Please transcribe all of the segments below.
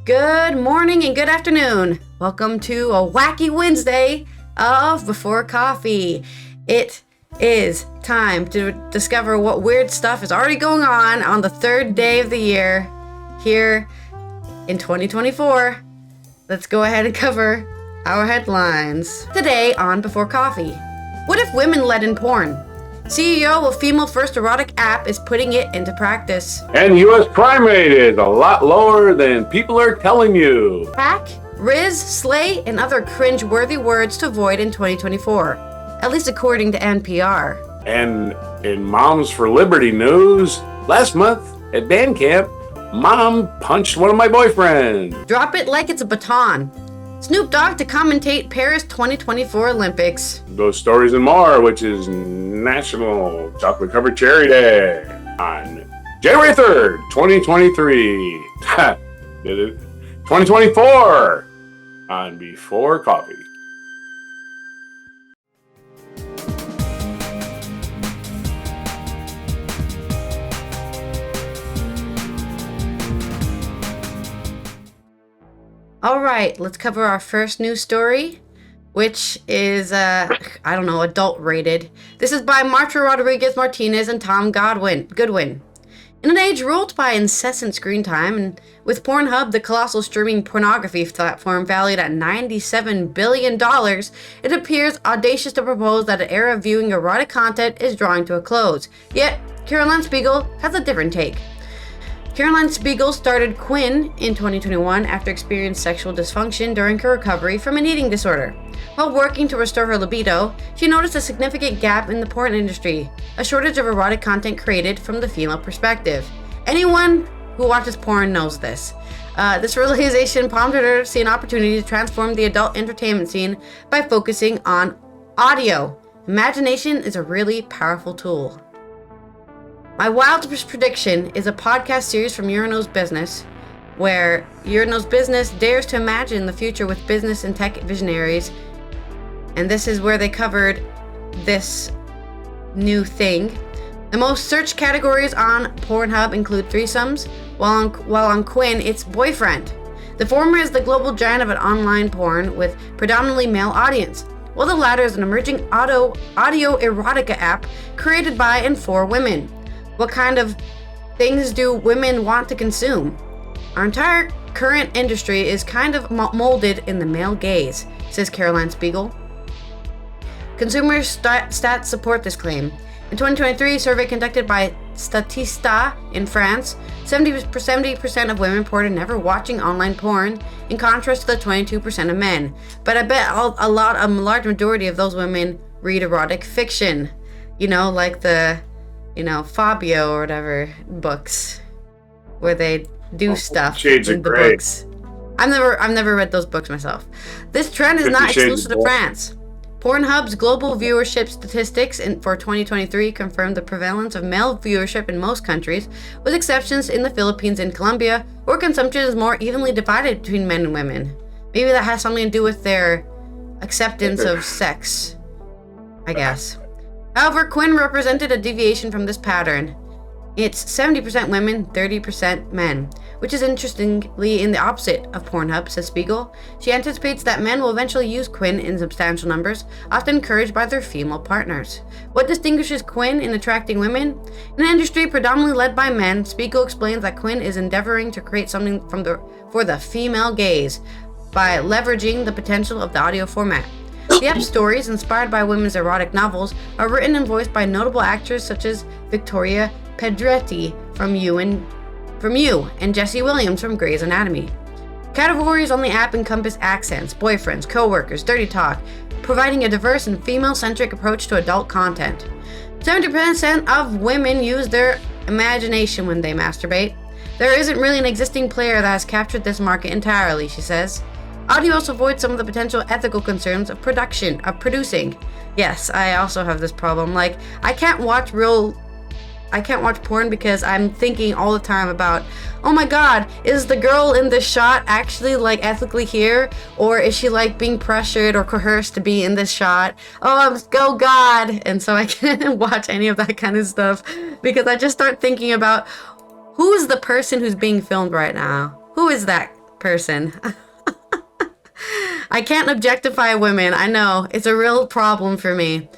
Good morning and good afternoon. Welcome to a Wacky Wednesday of Before Coffee. It is time to discover what weird stuff is already going on the third day of the year here in 2024. Let's go ahead and cover our headlines. Today on Before Coffee. What if women led in porn? CEO of female first erotic app is putting it into practice. And U.S. crime rate is a lot lower than people are telling you. Hack, Riz, slay, and other cringe-worthy words to avoid in 2024, at least according to NPR. And in Moms for Liberty news, last month at band camp, Mom punched one of my boyfriends. Drop it like it's a baton. Snoop Dogg to commentate Paris 2024 Olympics. Those stories and more, which is National Chocolate Covered Cherry Day on January 3rd, 2023. 2024 on Before Coffee. All right, let's cover our first news story, which is, adult rated. This is by Marta Rodriguez Martinez and Tom Goodwin. In an age ruled by incessant screen time, and with Pornhub, the colossal streaming pornography platform valued at $97 billion, it appears audacious to propose that an era of viewing erotic content is drawing to a close. Yet, Caroline Spiegel has a different take. Caroline Spiegel started Quinn in 2021 after experiencing sexual dysfunction during her recovery from an eating disorder. While working to restore her libido, she noticed a significant gap in the porn industry, a shortage of erotic content created from the female perspective. Anyone who watches porn knows this. This realization prompted her to see an opportunity to transform the adult entertainment scene by focusing on audio. Imagination is a really powerful tool. My wildest prediction is a podcast series from Uranus Business, where Uranus Business dares to imagine the future with business and tech visionaries. And this is where they covered this new thing. The most searched categories on Pornhub include threesomes, while on Quinn, it's boyfriend. The former is the global giant of an online porn with predominantly male audience, while the latter is an emerging audio erotica app created by and for women. What kind of things do women want to consume? Our entire current industry is kind of molded in the male gaze, says Caroline Spiegel. Consumer stats support this claim. In 2023, a survey conducted by Statista in France, 70% of women reported never watching online porn, in contrast to the 22% of men. But I bet a large majority of those women read erotic fiction. Like the Fabio or whatever books, where they do stuff Shades in of the Grey. books. I've never read those books myself. This trend is not exclusive to France. Pornhub's global viewership statistics for 2023 confirmed the prevalence of male viewership in most countries, with exceptions in the Philippines and Colombia, where consumption is more evenly divided between men and women. Maybe that has something to do with their acceptance of sex, I guess. However, Quinn represented a deviation from this pattern. It's 70% women, 30% men, which is interestingly in the opposite of Pornhub, says Spiegel. She anticipates that men will eventually use Quinn in substantial numbers, often encouraged by their female partners. What distinguishes Quinn in attracting women? In an industry predominantly led by men, Spiegel explains that Quinn is endeavoring to create something for the female gaze by leveraging the potential of the audio format. The app stories, inspired by women's erotic novels, are written and voiced by notable actors such as Victoria Pedretti from You and Jesse Williams from Grey's Anatomy. Categories on the app encompass accents, boyfriends, co-workers, dirty talk, providing a diverse and female-centric approach to adult content. 70% of women use their imagination when they masturbate. There isn't really an existing player that has captured this market entirely, she says. Audio also avoids some of the potential ethical concerns of producing. Yes, I also have this problem. Like, I can't watch porn because I'm thinking all the time about, oh my god, is the girl in this shot actually ethically here? Or is she being pressured or coerced to be in this shot? Oh god. And so I can't watch any of that kind of stuff because I just start thinking about who is the person who's being filmed right now? Who is that person. I can't objectify women. I know. It's a real problem for me.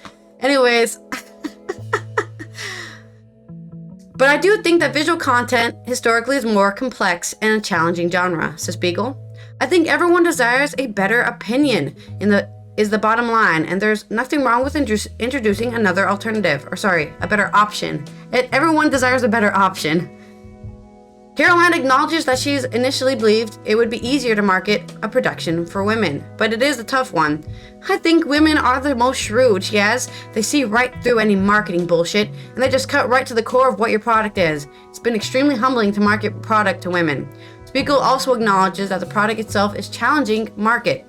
Anyways. But I do think that visual content historically is more complex and a challenging genre, says Spiegel. I think everyone desires a better opinion is the bottom line, and there's nothing wrong with introducing another alternative, a better option. Everyone desires a better option. Caroline acknowledges that she's initially believed it would be easier to market a production for women, but it is a tough one. I think women are the most shrewd, she adds. They see right through any marketing bullshit, and they just cut right to the core of what your product is. It's been extremely humbling to market product to women. Spiegel also acknowledges that the product itself is challenging market.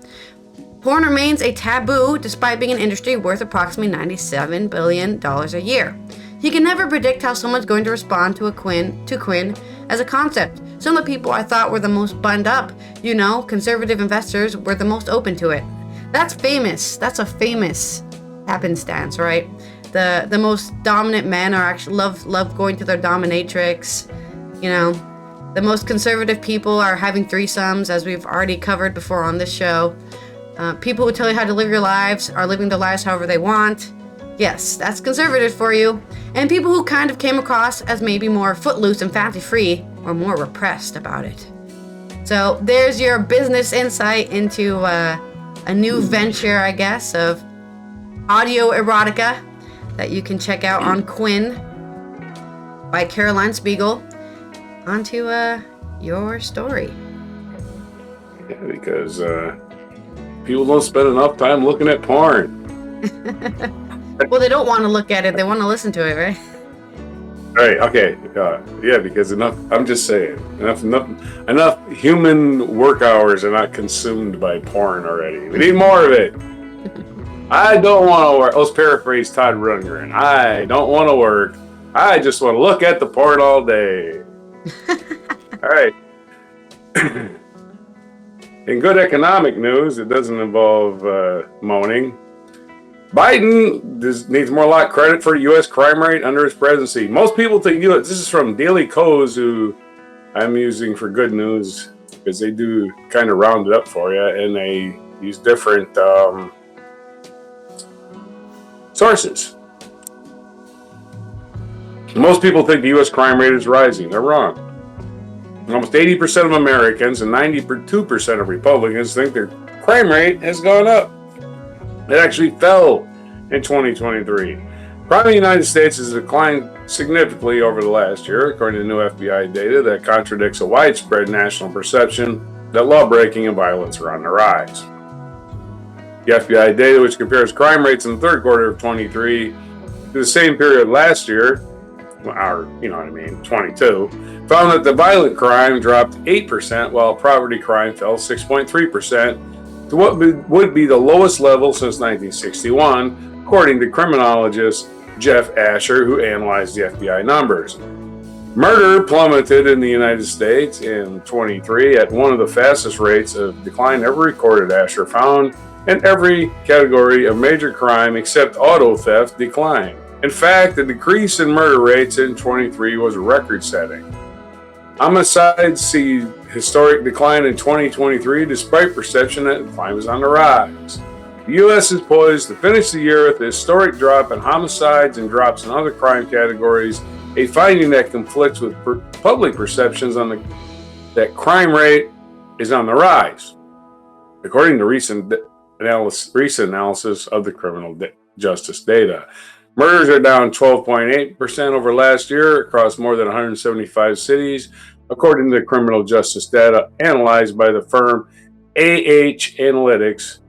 Porn remains a taboo despite being an industry worth approximately $97 billion a year. You can never predict how someone's going to respond to Quinn as a concept. Some of the people I thought were the most buttoned up, conservative investors, were the most open to it. That's famous. That's a famous happenstance, right? The most dominant men are actually love going to their dominatrix. The most conservative people are having threesomes, as we've already covered before on this show. People who tell you how to live your lives are living their lives however they want. Yes, that's conservative for you. And people who kind of came across as maybe more footloose and fancy-free or more repressed about it. So there's your business insight into a new venture, I guess, of audio erotica that you can check out on Quinn by Caroline Spiegel. On to your story. Yeah, because people don't spend enough time looking at porn. Well, they don't want to look at it. They want to listen to it, right? Right. Okay. Yeah, because I'm just saying, enough human work hours are not consumed by porn already. We need more of it. I don't want to work. Let's paraphrase Todd Rundgren. I don't want to work. I just want to look at the porn all day. All right. In good economic news, it doesn't involve moaning. Biden needs more lot credit for U.S. crime rate under his presidency. Most people think, this is from Daily Kos, who I'm using for good news, because they do kind of round it up for you, and they use different sources. Most people think the U.S. crime rate is rising. They're wrong. Almost 80% of Americans and 92% of Republicans think their crime rate has gone up. It actually fell in 2023. Crime in the United States has declined significantly over the last year, according to new FBI data that contradicts a widespread national perception that lawbreaking and violence are on the rise. The FBI data, which compares crime rates in the third quarter of 23 to the same period last year, or 22, found that the violent crime dropped 8%, while property crime fell 6.3%. to what would be the lowest level since 1961, according to criminologist Jeff Asher, who analyzed the FBI numbers. Murder plummeted in the United States in 23 at one of the fastest rates of decline ever recorded, Asher found, and every category of major crime except auto theft declined. In fact, the decrease in murder rates in 23 was record-setting. Homicides see historic decline in 2023 despite perception that crime is on the rise. The U.S. is poised to finish the year with a historic drop in homicides and drops in other crime categories, a finding that conflicts with public perceptions that crime rate is on the rise, according to recent analysis of the criminal justice data. Murders are down 12.8% over last year across more than 175 cities, according to criminal justice data analyzed by the firm AH Analytics,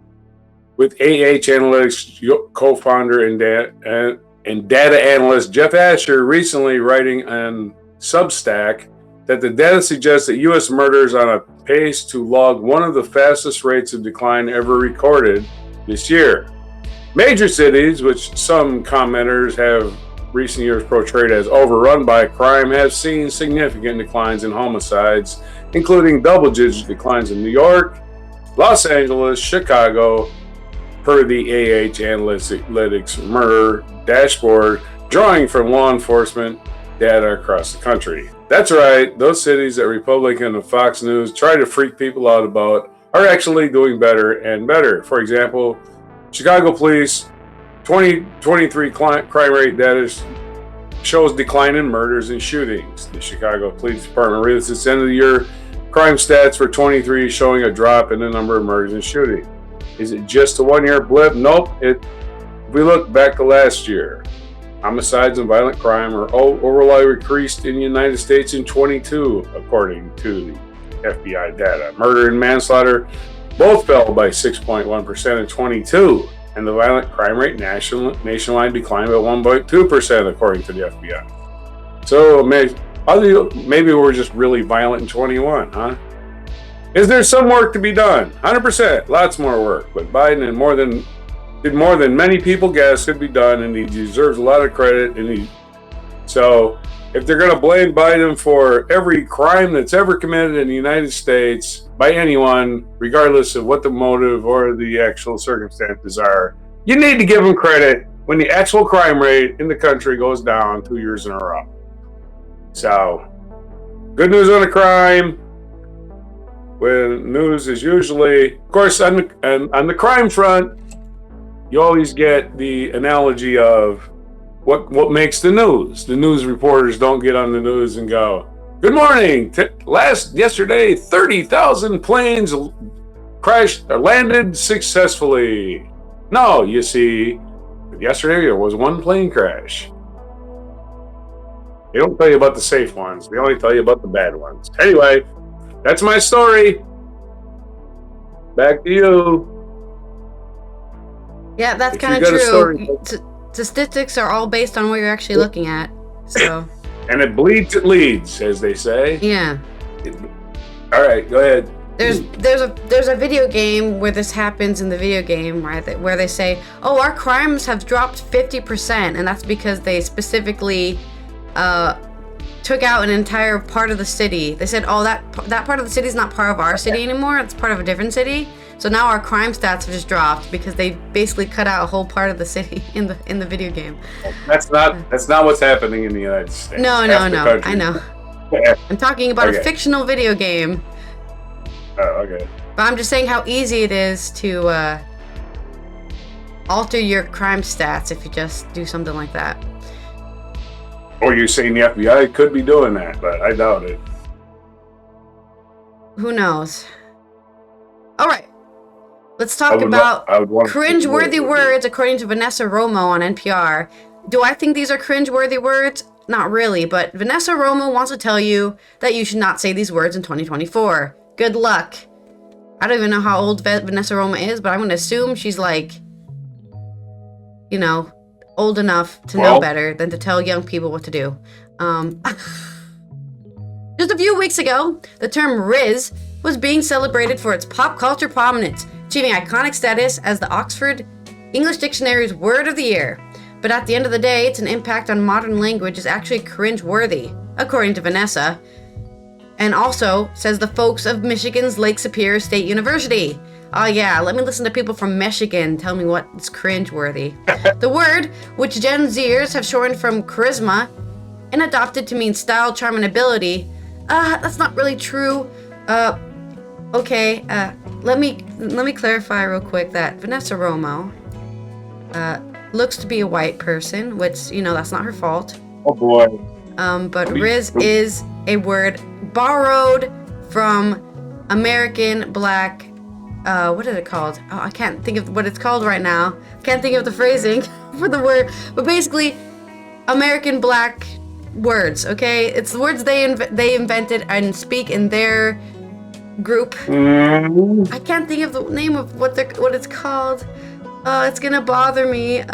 with AH Analytics co-founder and data analyst Jeff Asher recently writing on Substack that the data suggests that U.S. murders on a pace to log one of the fastest rates of decline ever recorded this year. Major cities, which some commenters have recent years portrayed as overrun by crime, have seen significant declines in homicides, including double-digit declines in New York, Los Angeles, Chicago, per the AH Analytics murder dashboard, drawing from law enforcement data across the country. That's right. Those cities that Republican and Fox News try to freak people out about are actually doing better and better. For example, Chicago police 2023 crime rate data shows decline in murders and shootings. The Chicago Police Department released its end of the year crime stats for 23, showing a drop in the number of murders and shootings. Is it just a one-year blip? Nope. If we look back to last year, homicides and violent crime are overall increased in the United States in 22, according to the FBI data. Murder and manslaughter both fell by 6.1% in 22, and the violent crime rate nationwide declined by 1.2%, according to the FBI. So maybe we're just really violent in 21, huh? Is there some work to be done? 100%, lots more work. But Biden did more than many people guess could be done, and he deserves a lot of credit. So if they're going to blame Biden for every crime that's ever committed in the United States by anyone, regardless of what the motive or the actual circumstances are, you need to give him credit when the actual crime rate in the country goes down 2 years in a row. So, good news on the crime. When news is usually, of course, on the crime front, you always get the analogy of what makes the news. The news reporters don't get on the news and go, "Good morning. Yesterday, 30,000 planes crashed or landed successfully." No, you see, yesterday there was one plane crash. They don't tell you about the safe ones. They only tell you about the bad ones. Anyway, that's my story. Back to you. Yeah, that's kind of true. Statistics are all based on what you're actually looking at. So. And it bleeds, it leads, as they say. Yeah. All right, go ahead. There's a video game where this happens in the video game, right? Where they say, "Oh, our crimes have dropped 50%," and that's because they specifically took out an entire part of the city. They said, "Oh, that part of the city is not part of our city anymore. It's part of a different city." So now our crime stats have just dropped because they basically cut out a whole part of the city in the video game. That's not what's happening in the United States. No. I know. I'm talking about a fictional video game. Oh, okay. But I'm just saying how easy it is to alter your crime stats if you just do something like that. Or you're saying the FBI could be doing that, but I doubt it. Who knows? All right. Let's talk about cringe-worthy words according to Vanessa Romo on NPR. Do I think these are cringe-worthy words? Not really, but Vanessa Romo wants to tell you that you should not say these words in 2024. Good luck. I don't even know how old Vanessa Romo is, but I'm going to assume she's like, old enough to know better than to tell young people what to do. Just a few weeks ago, the term Riz was being celebrated for its pop culture prominence, achieving iconic status as the Oxford English Dictionary's word of the year. But at the end of the day, its impact on modern language is actually cringe-worthy, according to Vanessa. And also, says the folks of Michigan's Lake Superior State University. Oh yeah, let me listen to people from Michigan tell me what's cringe-worthy. The word, which Gen Zers have shortened from charisma and adopted to mean style, charm, and ability. That's not really true. Okay, let me clarify real quick that Vanessa Romo looks to be a white person, which, that's not her fault. Oh boy. But Riz is a word borrowed from American Black, what is it called? Oh, I can't think of what it's called right now. Can't think of the phrasing for the word, but basically American Black words, okay? It's the words they invented and speak in their group. I can't think of the name of what it's called. It's gonna bother me, and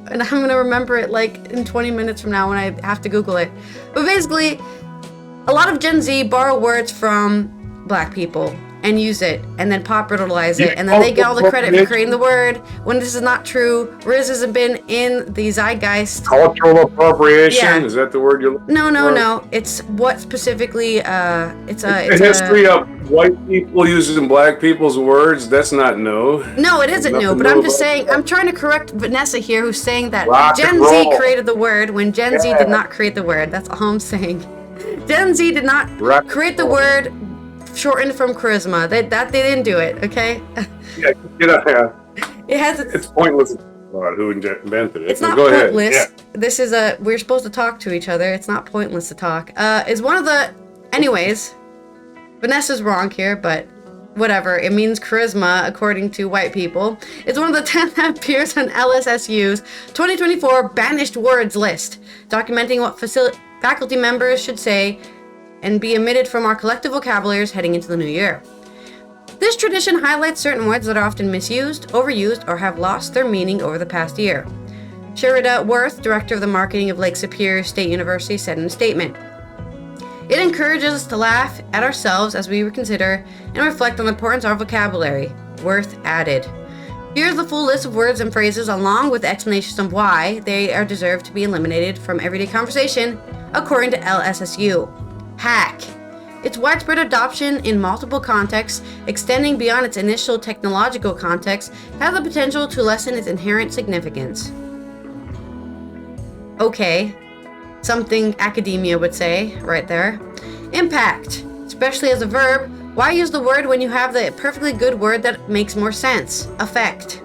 I'm gonna remember it like in 20 minutes from now when I have to Google it. But basically, a lot of Gen Z borrow words from Black people and use it, and then popularize it, and then they get all the credit for creating the word, when this is not true. Riz hasn't been in the zeitgeist. Cultural appropriation? Yeah. Is that the word you're looking for? No. It's what specifically, it's the history of white people using Black people's words. That's not new. No, it isn't new, but I'm just saying, I'm trying to correct Vanessa here, who's saying that Gen Z created the word when Gen Z did not create the word. That's all I'm saying. Gen Z did not Rock- create the word shortened from charisma. They didn't do it, okay? Yeah, yeah. It has It's pointless about who invented it. It's not Go pointless. ahead. Yeah. This is we're supposed to talk to each other. It's not pointless to talk. Is one of the anyways, Vanessa's wrong here, but whatever. It means charisma according to white people. It's one of the 10 that appears on LSSU's 2024 banished words list, documenting what faculty members should say and be omitted from our collective vocabularies heading into the new year. This tradition highlights certain words that are often misused, overused, or have lost their meaning over the past year. Sherida Worth, director of the marketing of Lake Superior State University, said in a statement, "It encourages us to laugh at ourselves as we reconsider and reflect on the importance of our vocabulary," Worth added. Here's the full list of words and phrases along with explanations of why they are deserved to be eliminated from everyday conversation, according to LSSU. Hack. Its widespread adoption in multiple contexts, extending beyond its initial technological context, has the potential to lessen its inherent significance. Okay, something academia would say right there. Impact. Especially as a verb, why use the word when you have the perfectly good word that makes more sense? Effect.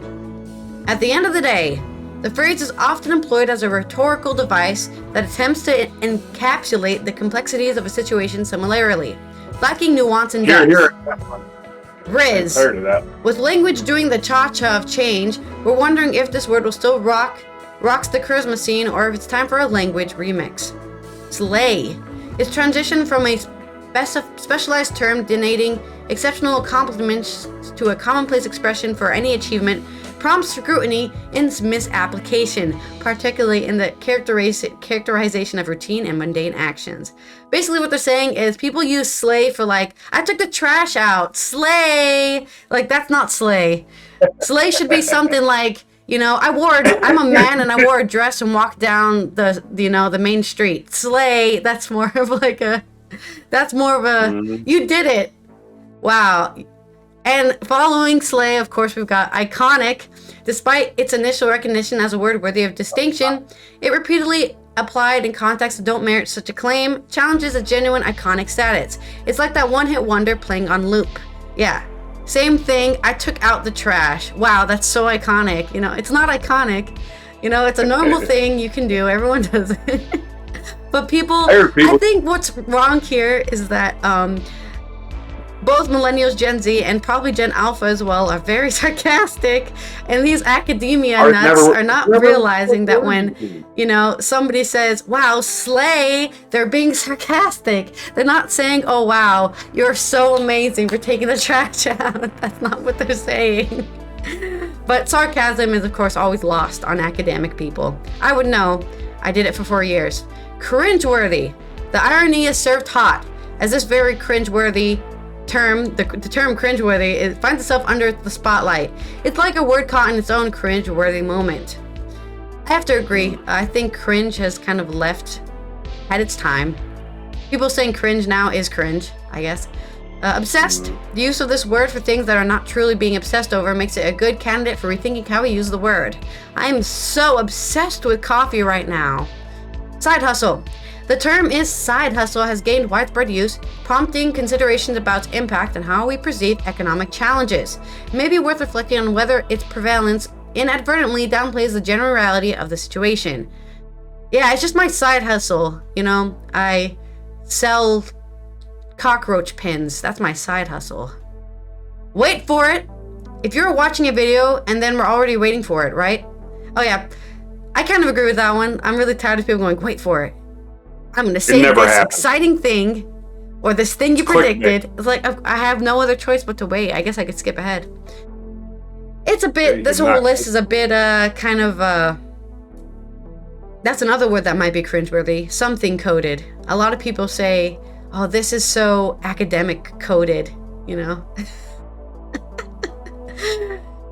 At the end of the day, the phrase is often employed as a rhetorical device that attempts to encapsulate the complexities of a situation similarly, lacking nuance and depth. Riz. Heard of that. With language doing the cha-cha of change, we're wondering if this word will still rocks the charisma scene or if it's time for a language remix. Slay. Its transition from a specialized term denoting exceptional accomplishments to a commonplace expression for any achievement prompts scrutiny in its misapplication, particularly in the characterization of routine and mundane actions. Basically what they're saying is people use slay for like, I took the trash out, slay! Like, that's not slay. Slay should be something like, you know, I'm a man and I wore a dress and walked down the main street. Slay, that's more of a, you did it. Wow. And following slay, of course, we've got iconic. Despite its initial recognition as a word worthy of distinction, it repeatedly applied in contexts that don't merit such a claim challenges a genuine iconic status. It's like that one-hit wonder playing on loop. Yeah, same thing. I took out the trash. Wow, that's so iconic. You know, it's not iconic. You know, it's a normal thing you can do. Everyone does it. But I think what's wrong here is that both millennials, Gen Z, and probably Gen Alpha as well are very sarcastic, and these academia nuts are not realizing that when, you know, somebody says, wow, slay, they're being sarcastic. They're not saying, oh, wow, you're so amazing for taking the trash out. That's not what they're saying. But sarcasm is, of course, always lost on academic people. I would know. I did it for 4 years. Cringeworthy. The irony is served hot, as this very cringeworthy term, the term cringeworthy, it finds itself under the spotlight. It's like a word caught in its own cringeworthy moment. I have to agree. I think cringe has kind of had its time. People saying cringe now is cringe, I guess. Obsessed. The use of this word for things that are not truly being obsessed over makes it a good candidate for rethinking how we use the word. I am so obsessed with coffee right now. Side hustle. The term side hustle has gained widespread use, prompting considerations about its impact and how we perceive economic challenges. It may be worth reflecting on whether its prevalence inadvertently downplays the generality of the situation. Yeah, it's just my side hustle. You know, I sell cockroach pins. That's my side hustle. Wait for it. If you're watching a video and then we're already waiting for it, right? Oh yeah, I kind of agree with that one. I'm really tired of people going, wait for it. I'm going to say this exciting thing or this thing you predicted. It's like, I have no other choice but to wait. I guess I could skip ahead. It's a bit, this whole list is a bit kind of, that's another word that might be cringeworthy. Something coded. A lot of people say, oh, this is so academic coded, you know?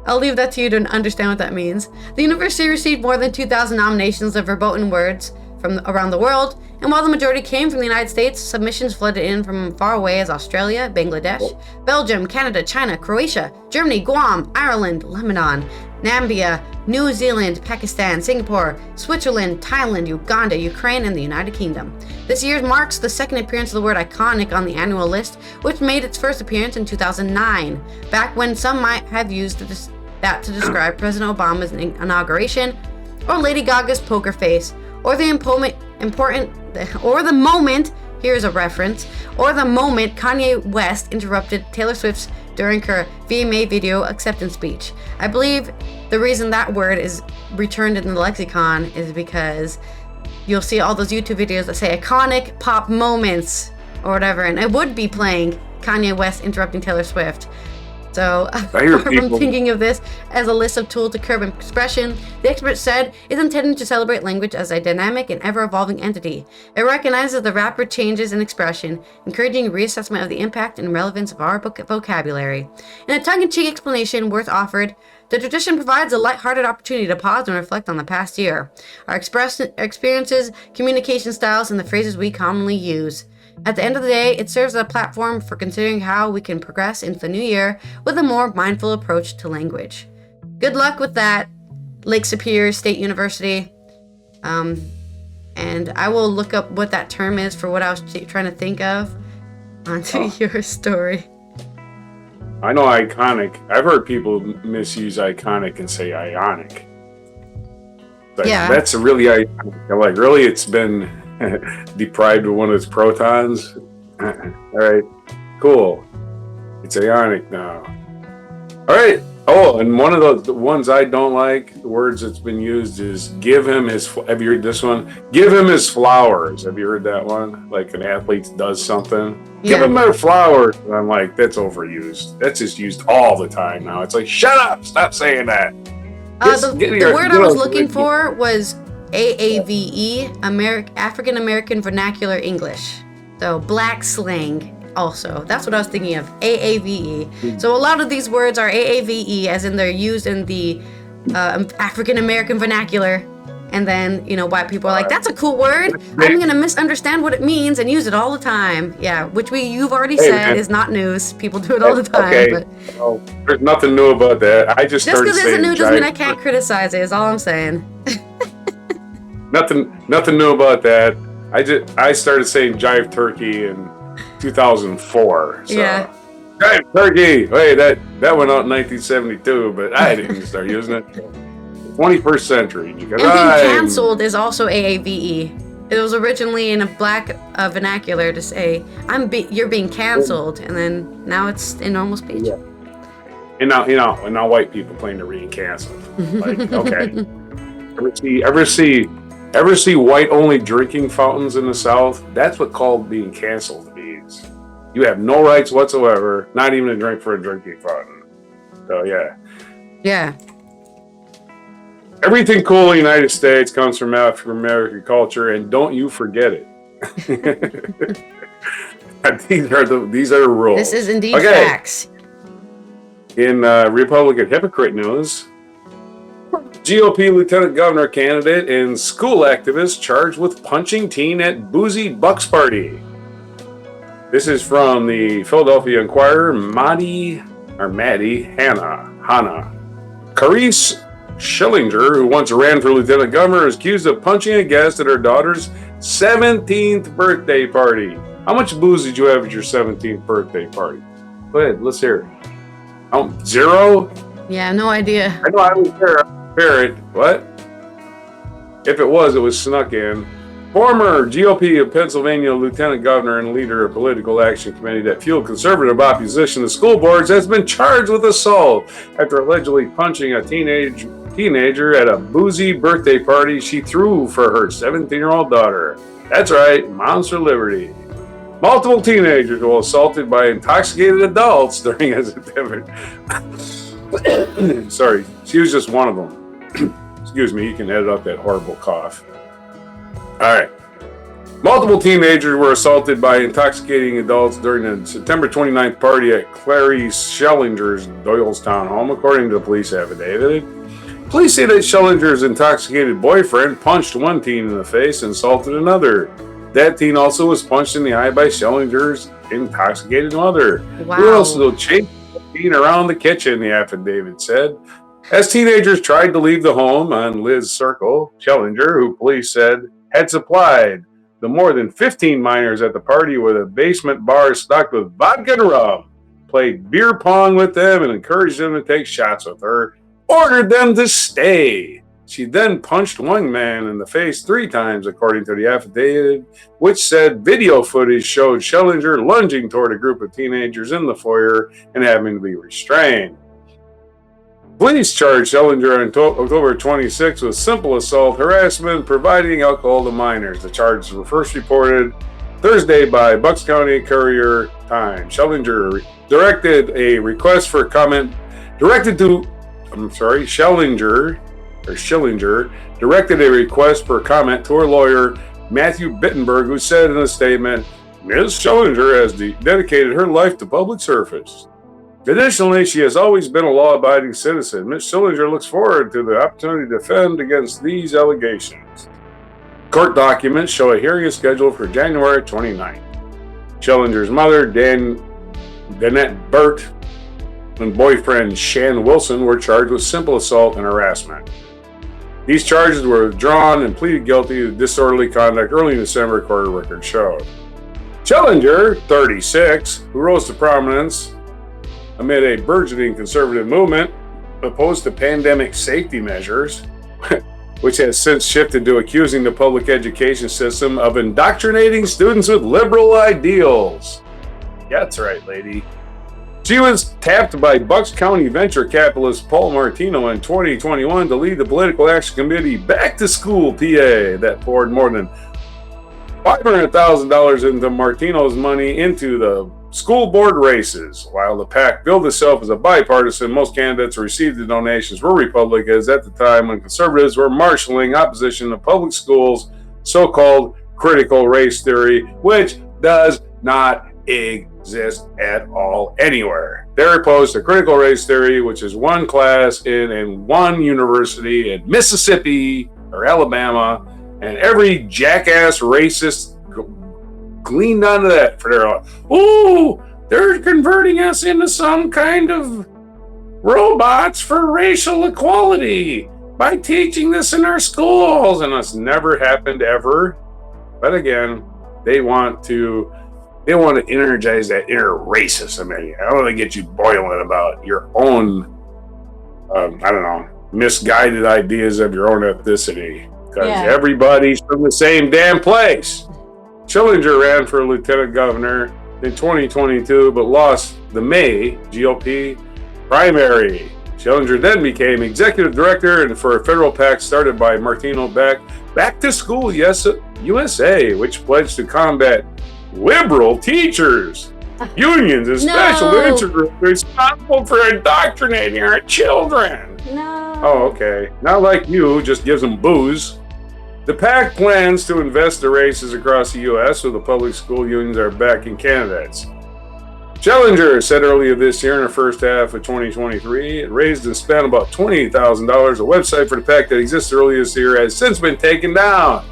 I'll leave that to you to understand what that means. The university received more than 2,000 nominations of verboten words from around the world, and while the majority came from the United States, submissions flooded in from far away as Australia, Bangladesh, Belgium, Canada, China, Croatia, Germany, Guam, Ireland, Lebanon, Namibia, New Zealand, Pakistan, Singapore, Switzerland, Thailand, Uganda, Ukraine, and the United Kingdom. This year marks the second appearance of the word iconic on the annual list, which made its first appearance in 2009, back when some might have used that to describe President Obama's inauguration, or Lady Gaga's poker face, or the moment, here's a reference, or the moment Kanye West interrupted Taylor Swift's during her VMA video acceptance speech. I believe the reason that word is returned in the lexicon is because you'll see all those YouTube videos that say iconic pop moments or whatever, and it would be playing Kanye West interrupting Taylor Swift. So, apart from thinking of this as a list of tools to curb expression, the expert said it's intended to celebrate language as a dynamic and ever-evolving entity. It recognizes the rapid changes in expression, encouraging reassessment of the impact and relevance of our vocabulary. In a tongue-in-cheek explanation worth offered, the tradition provides a lighthearted opportunity to pause and reflect on the past year, our experiences, communication styles, and the phrases we commonly use. At the end of the day, it serves as a platform for considering how we can progress into the new year with a more mindful approach to language. Good luck with that, Lake Superior State University. And I will look up what that term is for what I was trying to think of onto your story. I know iconic. I've heard people misuse iconic and say ionic. Like, yeah. That's a really iconic. Like, really, it's been deprived of one of its protons. All right, cool. It's ionic now. All right. Oh, and one of the ones I don't like, the words that's been used is give him his. Have you heard this one? Give him his flowers. Have you heard that one? Like an athlete does something, give him their flowers. And I'm like, that's overused. That's just used all the time now. It's like, shut up, stop saying that. The word I was looking for was AAVE, African American Vernacular English. So black slang also. That's what I was thinking of, AAVE. So a lot of these words are AAVE, as in they're used in the African American vernacular. And then, white people are like, that's a cool word. I'm going to misunderstand what it means and use it all the time. Yeah, which you've already said is not news. People do it all the time. Okay. But well, there's nothing new about that. I just because it's new doesn't mean I can't criticize it, is all I'm saying. Nothing new about that. I started saying jive turkey in 2004. So. Yeah. Jive turkey. Hey, that went out in 1972, but I didn't start using it. 21st century. Because and being canceled is also AAVE. It was originally in a black vernacular to say you're being canceled, and then now it's in normal speech. Yeah. And now white people claim they're being canceled. Like, okay. Ever see white-only drinking fountains in the South? That's what called being canceled means. You have no rights whatsoever, not even to drink for a drinking fountain. So, yeah. Yeah. Everything cool in the United States comes from African American culture, and don't you forget it. These are the rules. This is indeed facts. In Republican hypocrite news, GOP Lieutenant Governor candidate and school activist charged with punching teen at boozy Bucks party. This is from the Philadelphia Inquirer. Maddie Hannah. Carice Schillinger, who once ran for lieutenant governor, is accused of punching a guest at her daughter's 17th birthday party. How much booze did you have at your 17th birthday party? Go ahead, let's hear it. 0? Yeah, no idea. I know I was there. Parrot, what? If it was snuck in. Former GOP of Pennsylvania lieutenant governor and leader of political action committee that fueled conservative opposition to school boards has been charged with assault after allegedly punching a teenager at a boozy birthday party she threw for her 17-year-old daughter. That's right, Moms for Liberty. Multiple teenagers were assaulted by intoxicated adults during his attempt. Sorry, she was just one of them. Excuse me, you can edit out that horrible cough. All right. Multiple teenagers were assaulted by intoxicating adults during the September 29th party at Clarice Schellinger's Doylestown home, according to the police affidavit. Police say that Schellinger's intoxicated boyfriend punched one teen in the face and assaulted another. That teen also was punched in the eye by Schellinger's intoxicated mother. Wow. Who else will chase the teen around the kitchen, the affidavit said. As teenagers tried to leave the home on Liz Circle, Schellinger, who police said had supplied the more than 15 minors at the party with a basement bar stocked with vodka and rum, played beer pong with them and encouraged them to take shots with her, ordered them to stay. She then punched one man in the face 3 times, according to the affidavit, which said video footage showed Schellinger lunging toward a group of teenagers in the foyer and having to be restrained. Police charged Schellinger on October 26 with simple assault, harassment, providing alcohol to minors. The charges were first reported Thursday by Bucks County Courier Times. Schellinger directed a request for comment. Schillinger directed a request for comment to her lawyer, Matthew Bittenberg, who said in a statement, Ms. Schellinger has dedicated her life to public service. Additionally, she has always been a law-abiding citizen. Ms. Schellinger looks forward to the opportunity to defend against these allegations. Court documents show a hearing is scheduled for January 29th. Schellinger's mother, Danette Burt, and boyfriend Shan Wilson were charged with simple assault and harassment. These charges were withdrawn and pleaded guilty to disorderly conduct early in December, court records showed. Schellinger, 36, who rose to prominence amid a burgeoning conservative movement opposed to pandemic safety measures, which has since shifted to accusing the public education system of indoctrinating students with liberal ideals. Yeah, that's right, lady. She was tapped by Bucks County venture capitalist Paul Martino in 2021 to lead the Political Action Committee Back to School PA that poured more than $500,000 into Martino's money into the school board races. While the PAC billed itself as a bipartisan, most candidates who received the donations were Republicans at the time when conservatives were marshaling opposition to public schools' so-called critical race theory, which does not exist at all anywhere. They're opposed to critical race theory, which is one class in one university in Mississippi or Alabama, and every jackass racist gleaned onto that for their own. Oh, they're converting us into some kind of robots for racial equality by teaching this in our schools, and it's never happened ever. But again, they want to energize that inner racism in you. I want to get you boiling about your own, misguided ideas of your own ethnicity. Because everybody's from the same damn place. Schellinger ran for lieutenant governor in 2022, but lost the May GOP primary. Schellinger then became executive director and for a federal PAC started by Martino Back to School USA, which pledged to combat liberal teachers, unions, and special interest groups responsible for indoctrinating our children. No. Oh, okay. Not like you, just gives them booze. The PAC plans to invest the races across the U.S. so the public school unions are backing candidates. Schellinger said earlier this year in the first half of 2023, it raised and spent about $28,000. A website for the PAC that existed earlier this year has since been taken down.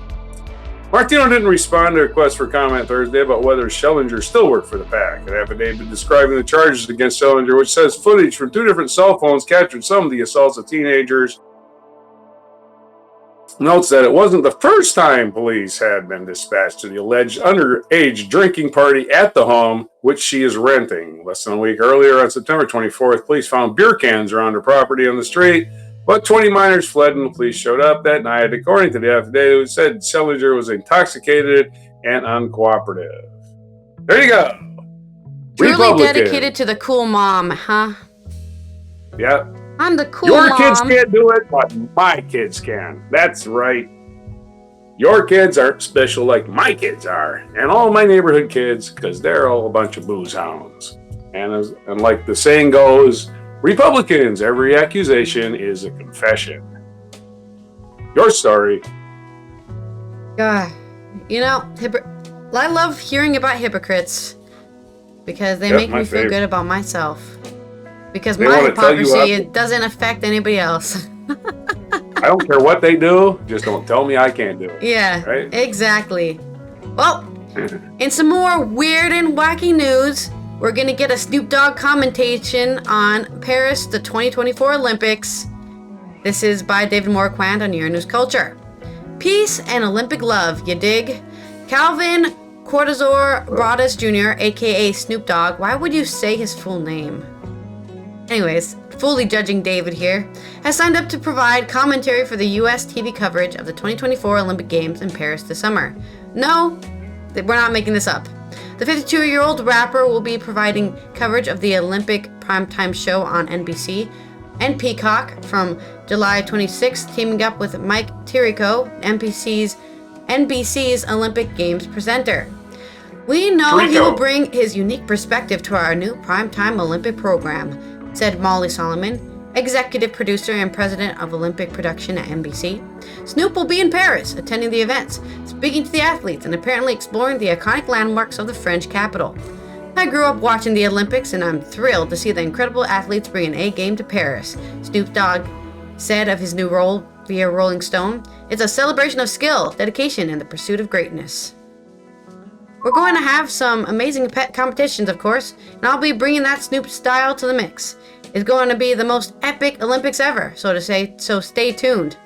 Martino didn't respond to a request for comment Thursday about whether Schellinger still worked for the PAC. An affidavit describing the charges against Schellinger, which says footage from 2 different cell phones captured some of the assaults of teenagers, notes that it wasn't the first time police had been dispatched to the alleged underage drinking party at the home, which she is renting. Less than a week earlier, on September 24th, police found beer cans around her property on the street, but 20 minors fled and the police showed up that night. According to the affidavit, it said Schellinger was intoxicated and uncooperative. There you go. Truly dedicated to the cool mom, huh? Yeah. I'm the cool mom. Your kids can't do it, but my kids can. That's right. Your kids aren't special like my kids are, and all my neighborhood kids, because they're all a bunch of booze hounds. And like the saying goes, Republicans, every accusation is a confession. Your story. God, I love hearing about hypocrites because they make me feel good about myself. Because my hypocrisy, it doesn't affect anybody else. I don't care what they do, just don't tell me I can't do it. Yeah, right? Exactly. Well, in some more weird and wacky news, we're going to get a Snoop Dogg commentation on Paris, the 2024 Olympics. This is by David Morquand on Your News Culture. Peace and Olympic love, you dig? Calvin Cortazor Broadus Jr., aka Snoop Dogg. Why would you say his full name? Anyways, fully judging David here, has signed up to provide commentary for the U.S. TV coverage of the 2024 Olympic Games in Paris this summer. No, we're not making this up. The 52-year-old rapper will be providing coverage of the Olympic primetime show on NBC and Peacock from July 26th, teaming up with Mike Tirico, NBC's Olympic Games presenter. We know he will bring his unique perspective to our new primetime Olympic program, said Molly Solomon, executive producer and president of Olympic production at NBC. Snoop will be in Paris, attending the events, speaking to the athletes, and apparently exploring the iconic landmarks of the French capital. I grew up watching the Olympics, and I'm thrilled to see the incredible athletes bring an A game to Paris, Snoop Dogg said of his new role via Rolling Stone. It's a celebration of skill, dedication, and the pursuit of greatness. We're going to have some amazing pet competitions, of course, and I'll be bringing that Snoop style to the mix. It's going to be the most epic Olympics ever, so to say, so stay tuned.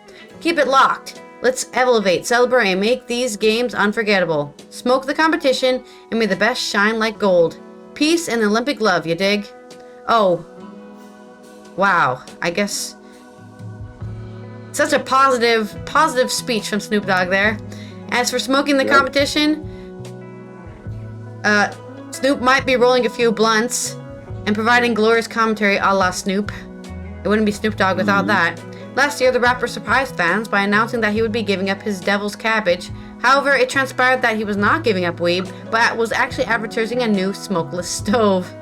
Keep it locked. Let's elevate, celebrate, and make these games unforgettable. Smoke the competition, and may the best shine like gold. Peace and Olympic love, you dig? Oh. Wow. I guess such a positive speech from Snoop Dogg there. As for smoking the competition, Snoop might be rolling a few blunts and providing glorious commentary a la Snoop. It wouldn't be Snoop Dogg without that. Last year, the rapper surprised fans by announcing that he would be giving up his devil's cabbage. However, it transpired that he was not giving up weed, but was actually advertising a new smokeless stove.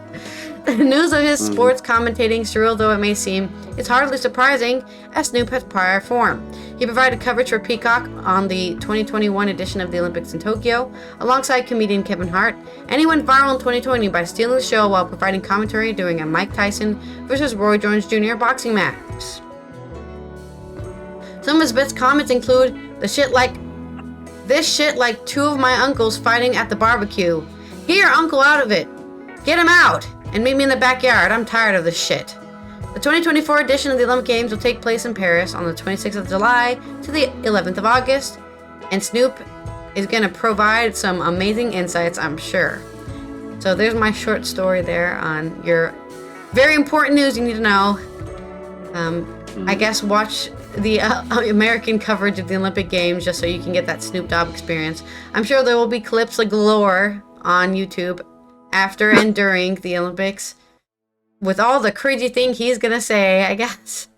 The news of his sports commentating, surreal though it may seem, is hardly surprising, as Snoop has prior form. He provided coverage for Peacock on the 2021 edition of the Olympics in Tokyo, alongside comedian Kevin Hart, and he went viral in 2020 by stealing the show while providing commentary during a Mike Tyson versus Roy Jones Jr. boxing match. Some of his best comments include this shit like two of my uncles fighting at the barbecue. Get your uncle out of it. Get him out and meet me in the backyard. I'm tired of this shit. The 2024 edition of the Olympic Games will take place in Paris on the 26th of July to the 11th of August, and Snoop is going to provide some amazing insights, I'm sure. So there's my short story there on your very important news you need to know. I guess watch the American coverage of the Olympic Games just so you can get that Snoop Dogg experience. I'm sure there will be clips galore on YouTube after and during the Olympics with all the cringy thing he's gonna say, I guess.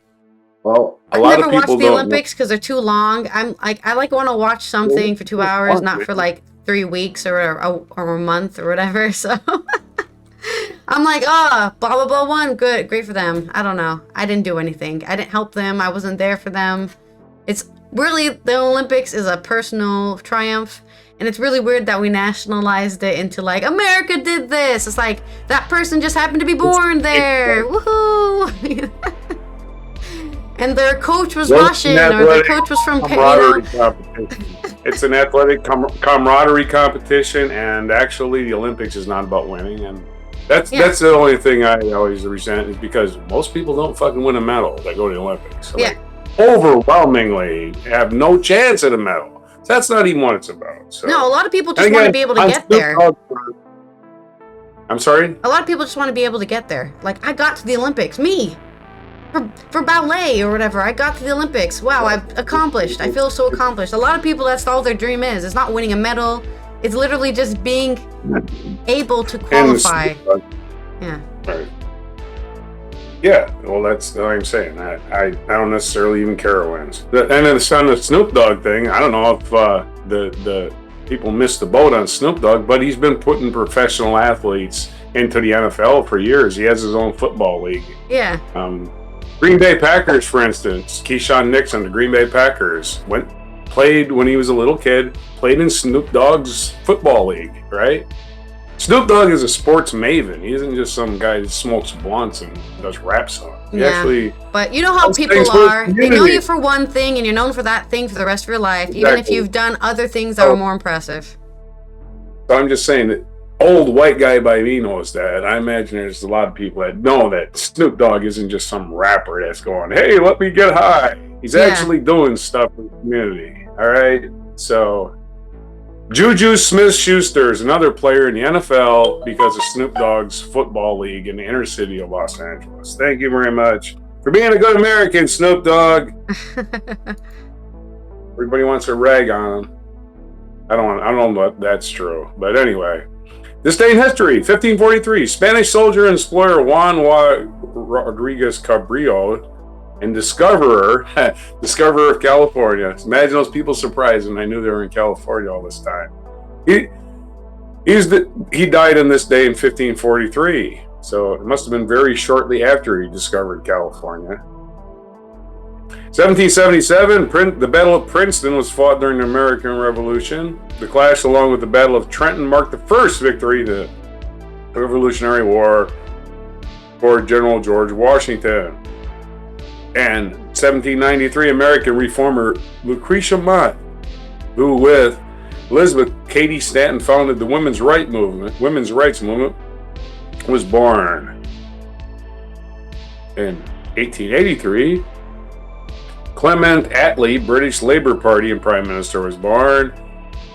Well, I've never watched the Olympics because they're too long. I want to watch something for 2 hours, not for like 3 weeks or a month or whatever. So I'm like, blah blah blah won, good, great for them. I don't know. I didn't do anything. I didn't help them. I wasn't there for them. It's really, the Olympics is a personal triumph. And it's really weird that we nationalized it into like, America did this. It's like, that person just happened to be born there. Woohoo! And their coach was Russian, or their coach was from Canada. It's an athletic camaraderie competition, and actually the Olympics is not about winning. And that's the only thing I always resent, is because most people don't fucking win a medal that go to the Olympics. So like, overwhelmingly have no chance at a medal. That's not even what it's about. So. No, a lot of people just want to be able to get there. I'm sorry? A lot of people just want to be able to get there. Like, I got to the Olympics. Me! For ballet or whatever. I got to the Olympics. Wow, I've accomplished. I feel so accomplished. A lot of people, that's all their dream is. It's not winning a medal. It's literally just being able to qualify. Yeah. Right. Yeah, well, that's what I'm saying. I don't necessarily even care who wins. And then on the Snoop Dogg thing, I don't know if the people missed the boat on Snoop Dogg, but he's been putting professional athletes into the NFL for years. He has his own football league. Yeah. Green Bay Packers, for instance, Keyshawn Nixon, the Green Bay Packers, played when he was a little kid, played in Snoop Dogg's football league, right? Snoop Dogg is a sports maven. He isn't just some guy that smokes blunts and does rap songs. But you know how people are. They know you for one thing, and you're known for that thing for the rest of your life, even if you've done other things that were more impressive. So I'm just saying that old white guy by me knows that. I imagine there's a lot of people that know that Snoop Dogg isn't just some rapper that's going, hey, let me get high. He's actually doing stuff in the community. All right. So Juju Smith-Schuster is another player in the NFL because of Snoop Dogg's football league in the inner city of Los Angeles. Thank you very much for being a good American, Snoop Dogg. Everybody wants to rag on him. I don't know if that's true. But anyway, this day in history, 1543, Spanish soldier and explorer Juan Rodriguez Cabrillo and discoverer of California. Imagine those people surprised when I knew they were in California all this time. He died on this day in 1543. So it must have been very shortly after he discovered California. 1777, the Battle of Princeton was fought during the American Revolution. The clash, along with the Battle of Trenton, marked the first victory in the Revolutionary War for General George Washington. And 1793, American reformer Lucretia Mott, who with Elizabeth Cady Stanton founded the women's rights movement, was born. In 1883, Clement Attlee, British Labour Party and Prime Minister, was born.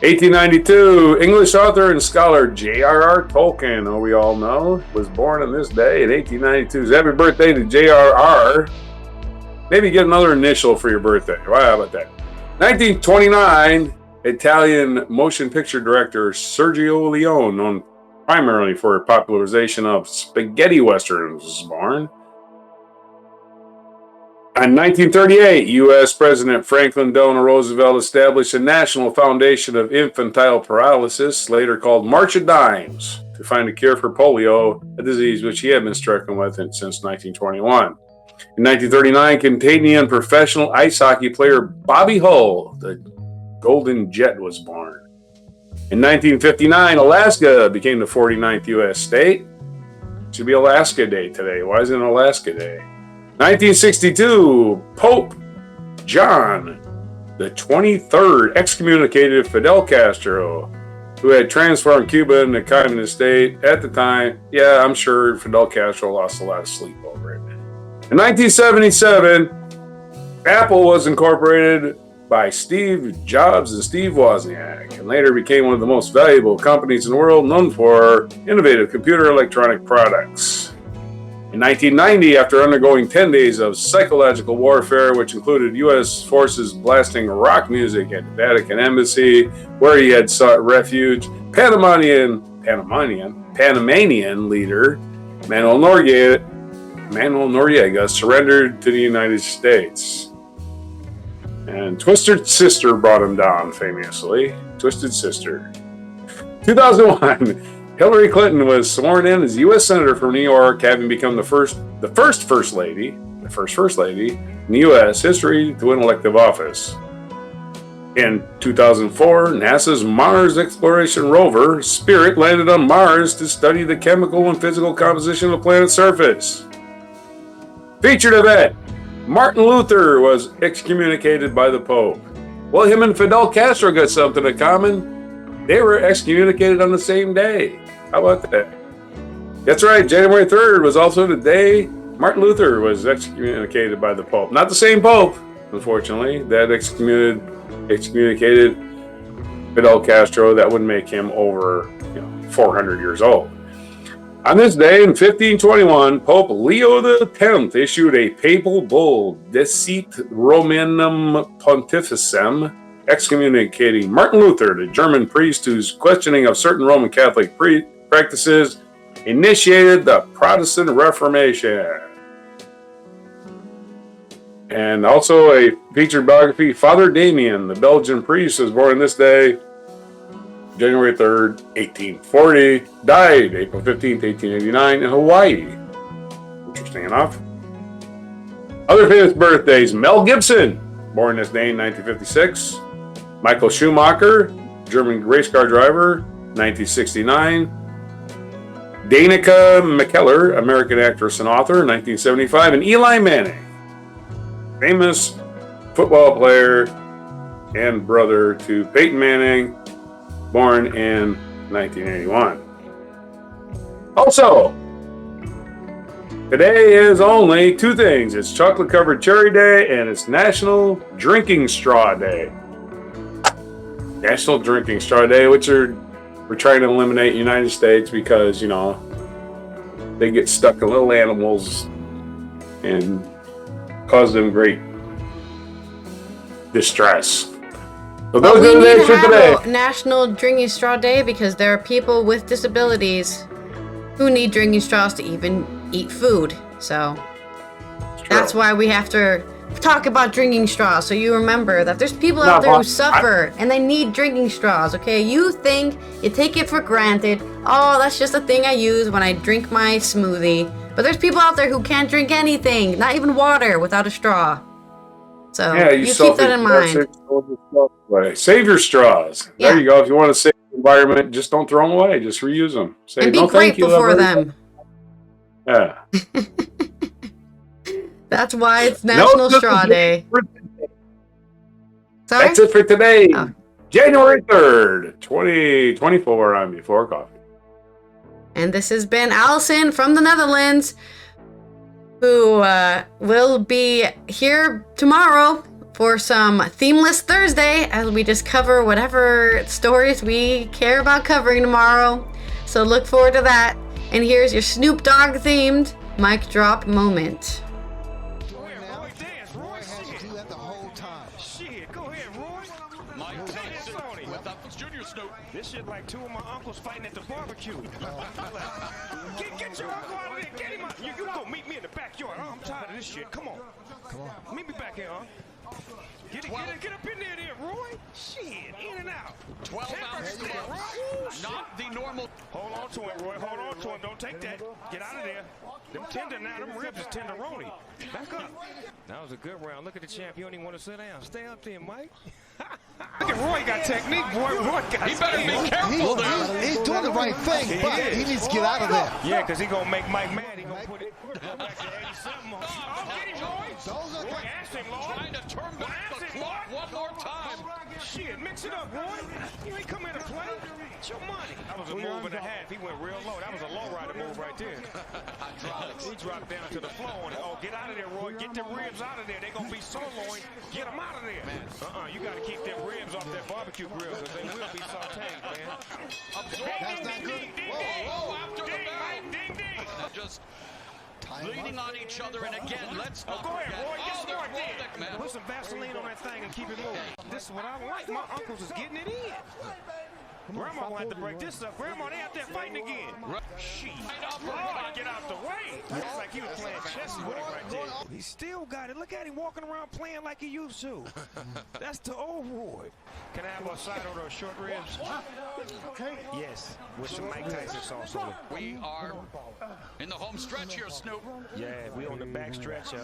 1892, English author and scholar J.R.R. Tolkien, who we all know, was born on this day in 1892. So happy birthday to J.R.R. Maybe get another initial for your birthday. Wow, how about that? 1929, Italian motion picture director Sergio Leone, known primarily for popularization of spaghetti westerns, was born. In 1938, U.S. President Franklin Delano Roosevelt established a National Foundation of Infantile Paralysis, later called March of Dimes, to find a cure for polio, a disease which he had been stricken with since 1921. In 1939, Canadian professional ice hockey player Bobby Hull, the Golden Jet, was born. In 1959, Alaska became the 49th U.S. state. It should be Alaska Day today. Why isn't it Alaska Day? 1962, Pope John the 23rd excommunicated Fidel Castro, who had transformed Cuba into a communist state. At the time, yeah, I'm sure Fidel Castro lost a lot of sleep over it. In 1977, Apple was incorporated by Steve Jobs and Steve Wozniak, and later became one of the most valuable companies in the world, known for innovative computer electronic products. In 1990, after undergoing 10 days of psychological warfare, which included U.S. forces blasting rock music at the Vatican Embassy, where he had sought refuge, Panamanian leader Manuel Noriega surrendered to the United States. And Twisted Sister brought him down, famously. Twisted Sister. 2001. Hillary Clinton was sworn in as U.S. Senator from New York, having become the first First Lady in the U.S. history to win elective office. In 2004, NASA's Mars exploration rover, Spirit, landed on Mars to study the chemical and physical composition of the planet's surface. Featured event, Martin Luther was excommunicated by the Pope. Well, him and Fidel Castro got something in common. They were excommunicated on the same day. How about that? That's right, January 3rd was also the day Martin Luther was excommunicated by the Pope. Not the same Pope, unfortunately, that excommunicated Fidel Castro. That would make him over 400 years old. On this day in 1521, Pope Leo X issued a papal bull, Decet Romanum Pontificem, excommunicating Martin Luther, the German priest whose questioning of certain Roman Catholic practices initiated the Protestant Reformation. And also a featured biography, Father Damien, the Belgian priest, was born this day, January 3rd, 1840, died April 15th, 1889 in Hawaii. Interesting enough. Other famous birthdays, Mel Gibson, born this day in 1956. Michael Schumacher, German race car driver, 1969. Danica McKellar, American actress and author, 1975. And Eli Manning, famous football player and brother to Peyton Manning, born in 1981. Also, today is only two things. It's Chocolate Covered Cherry Day and it's National Drinking Straw Day. National Drinking Straw Day, which we're trying to eliminate in the United States because, you know, they get stuck in little animals and cause them great distress. So those are the days for today. National Drinking Straw Day because there are people with disabilities who need drinking straws to even eat food. So that's why we have to talk about drinking straws, so you remember that there's people out there who suffer and they need drinking straws. Okay, you think you take it for granted. Oh, that's just a thing I use when I drink my smoothie. But there's people out there who can't drink anything, not even water, without a straw. So yeah, you keep that in mind. Save your straws. Yeah. There you go. If you want to save the environment, just don't throw them away. Just reuse them. Say, and be grateful for them. Yeah. That's why it's National Straw Day. Sorry? That's it for today. Oh. January 3rd, 2024 on Before Coffee. And this has been Allison from the Netherlands, who will be here tomorrow for some Themeless Thursday as we just cover whatever stories we care about covering tomorrow. So look forward to that. And here's your Snoop Dogg themed mic drop moment. This shit like two of my uncles fighting at the barbecue. Get your uncle out of there. Get him out. You go meet me in the backyard. Oh, I'm tired of this shit. Come on. Meet me back here, huh? Get up in there, Roy. Shit, in and out. 12 ounces. Not the normal. Hold on to him, Roy. Hold on to him. Don't take that. Get out of there. Them tender now. Them ribs is tenderoni. Back up. That was a good round. Look at the champ. You don't even want to sit down. Stay up there, Mike. Look at Roy got technique, boy. Roy got He better be careful there. He's doing the right thing, but he needs to get out of there. Yeah, because he's going to make Mike mad. He's going to put it back to 87. Oh, get him, Roy. Roy, ask him, Lord. Trying to turn back the clock one more time. Shit, mix it up, Roy. You ain't come here to play. It's your money. That was a move and a half. He went real low. That was a low rider move right there. He dropped down to the floor. Oh, get out of there, Roy. Get them ribs out of there. They're going to be sirloin. Get them out of there. You got to keep them ribs off that barbecue grill because they will be sauteed, man. That's not good. Whoa, after the bell. Ding, ding. Just leaning on each other, and again, let's not go ahead, Roy. Get smart there. Put some Vaseline on that thing and keep it moving. This is what I like. My uncles is getting it in. Grandma will have to break this up. Grandma, they out there fighting again. Shit. Oh, get out the way. Looks like he was playing chess with it right there. He still got it. Look at him walking around playing like he used to. That's the old Roy. Can I have a side order of short ribs? Okay. Yes, with some Mike Tyson sauce on it. We are in the home stretch here, Snoop. Yeah, we on the back stretch.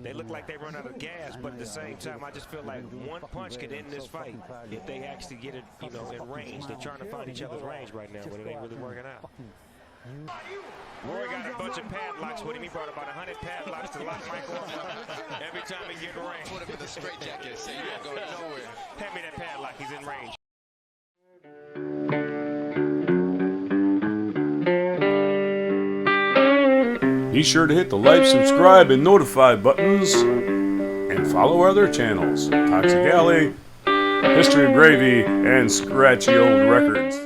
They look like they run out of gas, but at the same time, I just feel like one punch could end this fight if they actually get it, you know, in range. They're trying to find each other's range right now, but it ain't really working out. Roy got a bunch of padlocks with him. He brought about 100 padlocks to lock Michael up every time he get in range. Put him in the straitjacket. Say you ain't going nowhere. Hand me that padlock. He's in range. Be sure to hit the like, subscribe, and notify buttons, and follow our other channels, Toxic Alley, History of Gravy, and Scratchy Old Records.